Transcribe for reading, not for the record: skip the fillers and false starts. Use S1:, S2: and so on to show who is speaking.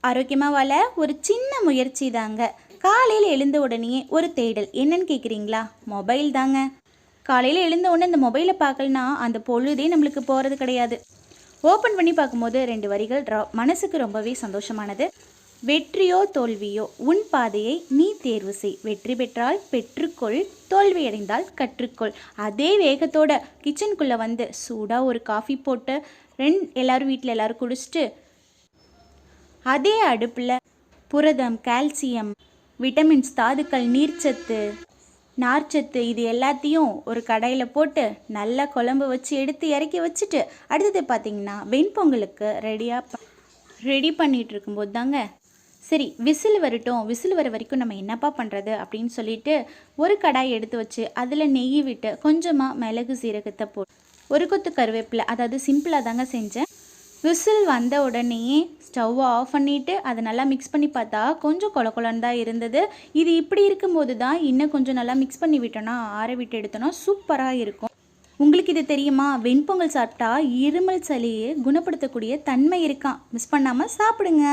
S1: ஆரோக்கியமாக வாழ ஒரு சின்ன முயற்சி தாங்க. காலையில் எழுந்த உடனே ஒரு தேடல் என்னன்னு கேட்குறீங்களா? மொபைல் தாங்க. காலையில் எழுந்த உடனே இந்த மொபைலை பார்க்கலனா அந்த பொழுதே நம்மளுக்கு போகிறது கிடையாது. ஓப்பன் பண்ணி பார்க்கும்போது 2 வரிகள் மனசுக்கு ரொம்பவே சந்தோஷமானது. வெற்றியோ தோல்வியோ உன் பாதையை நீ தேர்வு செய். வெற்றி பெற்றால் பெற்றுக்கொள், தோல்வியடைந்தால் கற்றுக்கொள். அதே வேகத்தோட கிச்சனுக்குள்ளே வந்து சூடாக ஒரு காஃபி போட்டு எல்லோரும் வீட்டில் எல்லோரும் குடிச்சிட்டு அதே அடுப்பில் புரதம், கால்சியம், விட்டமின்ஸ், தாதுக்கள், நீர்ச்சத்து, நார்ச்சத்து இது எல்லாத்தையும் ஒரு கடாயில் போட்டு நல்லா குழம்பு வச்சு எடுத்து இறக்கி வச்சுட்டு அடுத்தது பார்த்திங்கன்னா வெண்பொங்கலுக்கு ரெடி பண்ணிகிட்டு இருக்கும்போது தாங்க சரி விசில் வரட்டும், விசில் வர வரைக்கும் நம்ம என்னப்பா பண்ணுறது அப்படின்னு சொல்லிட்டு ஒரு கடாய் எடுத்து வச்சு அதில் நெய் விட்டு கொஞ்சமாக மிளகு சீரகத்தை போட்டு ஒரு கொத்து கருவேப்பிலை, அதாவது சிம்பிளாக தாங்க செஞ்சேன். விசில் வந்த உடனேயே ஸ்டவ்வை ஆஃப் பண்ணிவிட்டு அதை நல்லா மிக்ஸ் பண்ணி பார்த்தா கொஞ்சம் கொலன்னு தான் இருந்தது. இது இப்படி இருக்கும்போது தான் இன்னும் கொஞ்சம் நல்லா மிக்ஸ் பண்ணி விட்டோன்னா ஆற விட்டு எடுத்தோன்னா சூப்பராக இருக்கும். உங்களுக்கு இது தெரியுமா? வெண்பொங்கல் சாப்பிட்டா இருமல் சளியை குணப்படுத்தக்கூடிய தன்மை இருக்கான். மிஸ் பண்ணாமல் சாப்பிடுங்க.